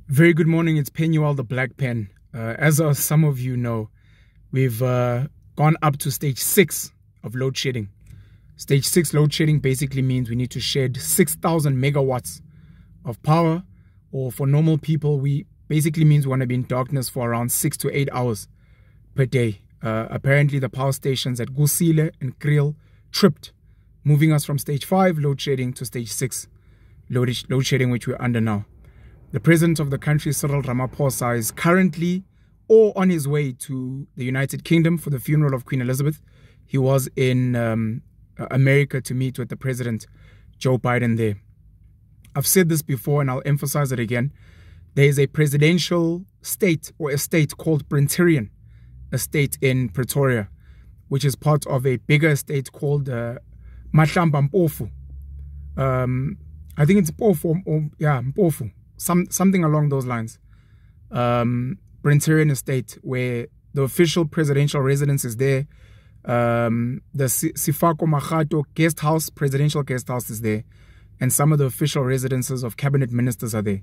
Very good morning. It's Penuel the Black Pen. As some of you know, we've gone up to stage 6 of load shedding. Stage 6 load shedding basically means we need to shed 6,000 megawatts of power, or for normal people, we basically means we want to be in darkness for around 6 to 8 hours per day. Apparently, the power stations at Kusile and Kriel tripped, moving us from stage 5 load shedding to stage 6 load shedding, which we're under now. The president of the country, Cyril Ramaphosa, is currently or on his way to the United Kingdom for the funeral of Queen Elizabeth. He was in America to meet with the president, Joe Biden, there. I've said this before and I'll emphasize it again. There is a presidential state or estate called Brenterian Estate in Pretoria, which is part of a bigger estate called Mahlamba Mpofu. I think it's Mpofu, or yeah, Mpofu. Something along those lines. Brenterian Estate, where the official presidential residence is there. The Sifako Mahato guest house, presidential guest house, is there. And some of the official residences of cabinet ministers are there.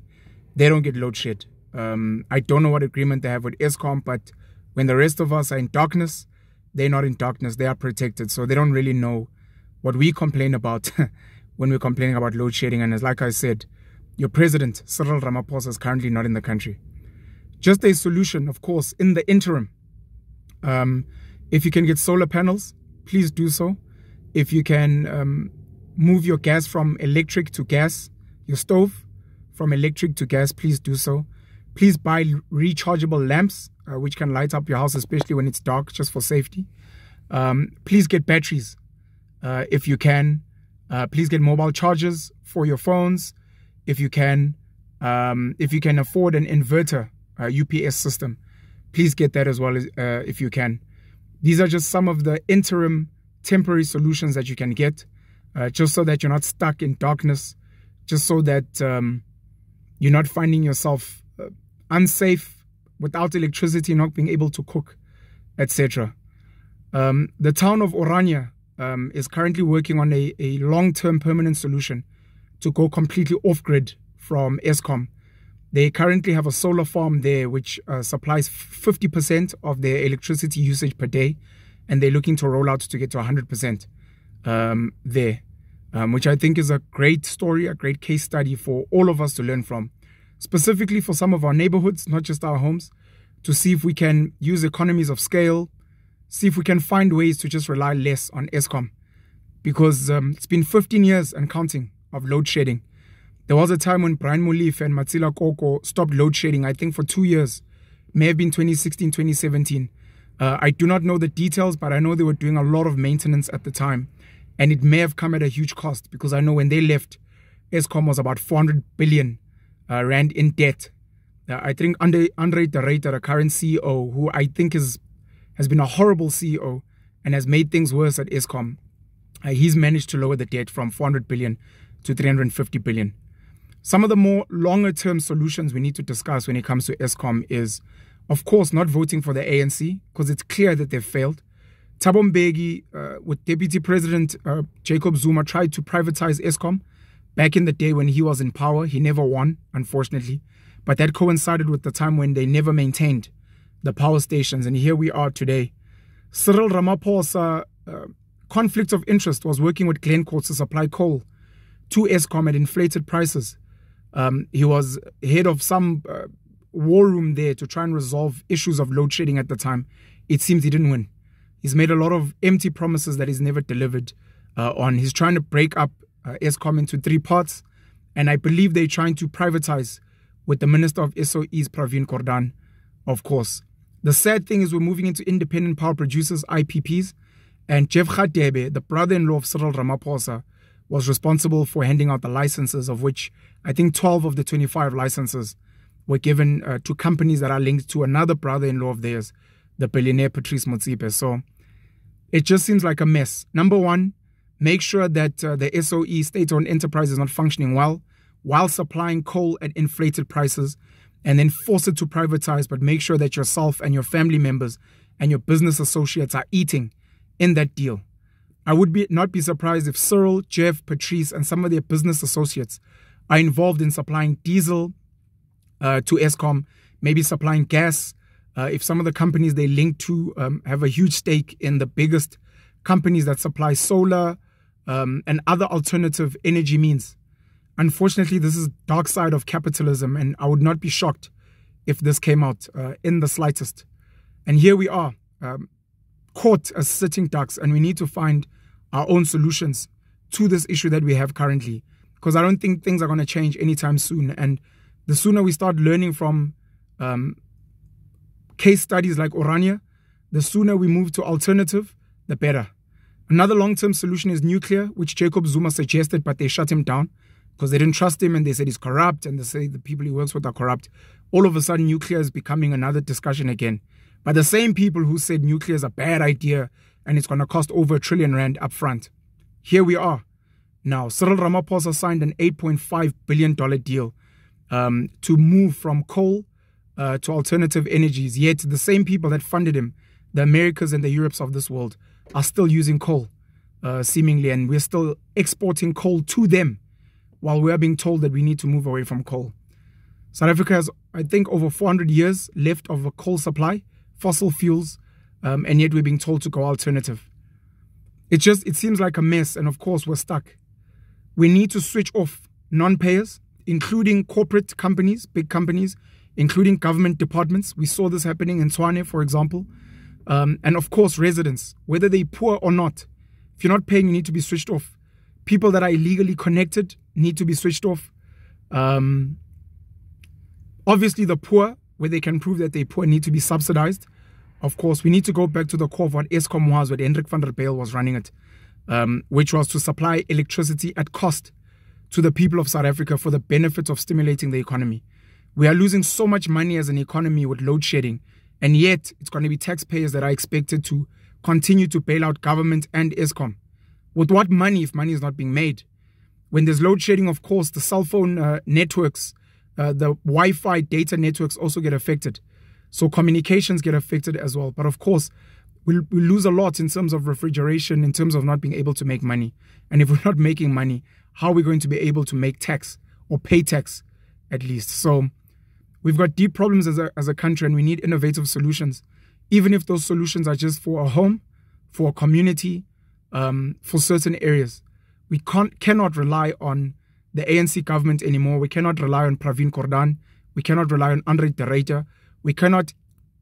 They don't get load shed. I don't know what agreement they have with Eskom, but when the rest of us are in darkness, they're not in darkness. They are protected. So they don't really know what we complain about when we're complaining about load shedding. And as like I said, your president, Cyril Ramaphosa, is currently not in the country. Just a solution, of course, in the interim. If you can get solar panels, please do so. If you can move your gas from electric to gas, your stove from electric to gas, please do so. Please buy rechargeable lamps, which can light up your house, especially when it's dark, just for safety. Please get batteries if you can. Please get mobile chargers for your phones. If you can afford an inverter UPS system, please get that as well if you can. These are just some of the interim temporary solutions that you can get, just so that you're not stuck in darkness, just so that you're not finding yourself unsafe without electricity, not being able to cook, etc. The town of Orania is currently working on a long-term permanent solution to go completely off-grid from Eskom. They currently have a solar farm there which supplies 50% of their electricity usage per day, and they're looking to roll out to get to 100% there, which I think is a great story, a great case study for all of us to learn from, specifically for some of our neighborhoods, not just our homes, to see if we can use economies of scale, see if we can find ways to just rely less on Eskom, because it's been 15 years and counting of load shedding. There was a time when Brian Molefe and Matsila Koko stopped load shedding, I think for 2 years. May have been 2016, 2017. I do not know the details, but I know they were doing a lot of maintenance at the time. And it may have come at a huge cost, because I know when they left, Eskom was about 400 billion rand in debt. I think Andre de Ruyter, the current CEO, who I think has been a horrible CEO and has made things worse at Eskom, he's managed to lower the debt from 400 billion to 350 billion. Some of the more longer term solutions we need to discuss when it comes to Eskom is, of course, not voting for the ANC, because it's clear that they've failed. Thabo Mbeki, with Deputy President Jacob Zuma, tried to privatize Eskom back in the day when he was in power. He never won, unfortunately. But that coincided with the time when they never maintained the power stations. And here we are today. Cyril Ramaphosa, conflict of interest, was working with Glencore to supply coal to Eskom at inflated prices. He was head of some war room there to try and resolve issues of load shedding at the time. It seems he didn't win. He's made a lot of empty promises that he's never delivered on. He's trying to break up Eskom into 3 parts, and I believe they're trying to privatize with the Minister of SOEs, Pravin Gordhan, of course. The sad thing is we're moving into independent power producers, IPPs, and Jeff Radebe, the brother-in-law of Cyril Ramaphosa, was responsible for handing out the licenses, of which I think 12 of the 25 licenses were given to companies that are linked to another brother-in-law of theirs, the billionaire Patrice Motsepe. So it just seems like a mess. Number one, make sure that the SOE, state-owned enterprise, is not functioning well while supplying coal at inflated prices, and then force it to privatize, but make sure that yourself and your family members and your business associates are eating in that deal. I would not be surprised if Cyril, Jeff, Patrice, and some of their business associates are involved in supplying diesel to Eskom, maybe supplying gas. If some of the companies they link to have a huge stake in the biggest companies that supply solar and other alternative energy means. Unfortunately, this is dark side of capitalism, and I would not be shocked if this came out in the slightest. And here we are, caught as sitting ducks, and we need to find our own solutions to this issue that we have currently, because I don't think things are going to change anytime soon. And the sooner we start learning from case studies like Orania, the sooner we move to alternative, the better. Another long-term solution is nuclear, which Jacob Zuma suggested, but they shut him down because they didn't trust him and they said he's corrupt and they say the people he works with are corrupt. All of a sudden, nuclear is becoming another discussion again. But the same people who said nuclear is a bad idea and it's going to cost over R1 trillion up front. Here we are. Now, Cyril Ramaphosa signed an $8.5 billion deal to move from coal to alternative energies. Yet the same people that funded him, the Americas and the Europes of this world, are still using coal, seemingly, and we're still exporting coal to them while we are being told that we need to move away from coal. South Africa has, I think, over 400 years left of a coal supply, fossil fuels, and yet we're being told to go alternative. It seems like a mess, and of course we're stuck. We need to switch off non-payers, including corporate companies, big companies, including government departments. We saw this happening in Tshwane, for example. And of course, residents, whether they're poor or not. If you're not paying, you need to be switched off. People that are illegally connected need to be switched off. Obviously, the poor, where they can prove that they're poor, need to be subsidized. Of course, we need to go back to the core of what Eskom was, when Hendrik van der Bijl was running it, which was to supply electricity at cost to the people of South Africa for the benefit of stimulating the economy. We are losing so much money as an economy with load shedding, and yet it's going to be taxpayers that are expected to continue to bail out government and Eskom. With what money if money is not being made? When there's load shedding, of course, the cell phone networks, the Wi-Fi data networks also get affected. So communications get affected as well. But of course, we lose a lot in terms of refrigeration, in terms of not being able to make money. And if we're not making money, how are we going to be able to make tax or pay tax at least? So we've got deep problems as a country, and we need innovative solutions, even if those solutions are just for a home, for a community, for certain areas. We cannot rely on the ANC government anymore. We cannot rely on Pravin Gordhan. We cannot rely on Andre de Ruyter. We cannot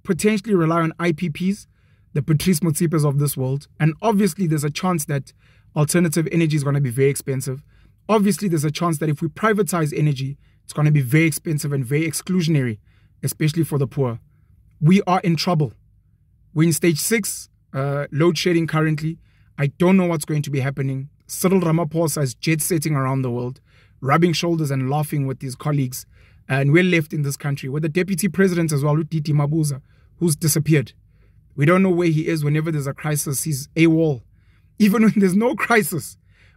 potentially rely on IPPs, the Patrice Motsipes of this world. And obviously, there's a chance that alternative energy is going to be very expensive. Obviously, there's a chance that if we privatize energy, it's going to be very expensive and very exclusionary, especially for the poor. We are in trouble. We're in stage 6, load shedding currently. I don't know what's going to be happening. Cyril Ramaphosa is jet-setting around the world, rubbing shoulders and laughing with his colleagues. And we're left in this country with the deputy president as well, Titi Mabuza, who's disappeared. We don't know where he is. Whenever there's a crisis, he's AWOL. Even when there's no crisis,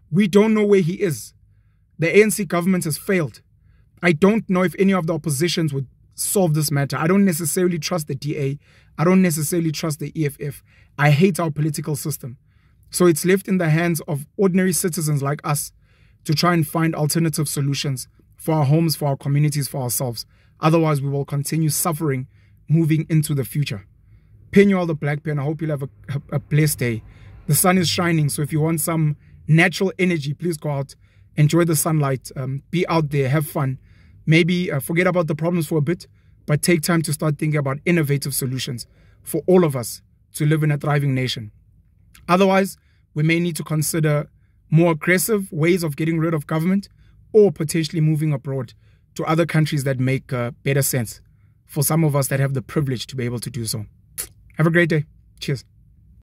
we don't know where he is. The ANC government has failed. I don't know if any of the oppositions would solve this matter. I don't necessarily trust the DA. I don't necessarily trust the EFF. I hate our political system. So it's left in the hands of ordinary citizens like us to try and find alternative solutions for our homes, for our communities, for ourselves. Otherwise, we will continue suffering moving into the future. Penny all the black pen. I hope you'll have a blessed day. The sun is shining, so if you want some natural energy, please go out, enjoy the sunlight, be out there, have fun. Maybe forget about the problems for a bit, but take time to start thinking about innovative solutions for all of us to live in a thriving nation. Otherwise, we may need to consider more aggressive ways of getting rid of government, or potentially moving abroad to other countries that make better sense for some of us that have the privilege to be able to do so. Have a great day. Cheers.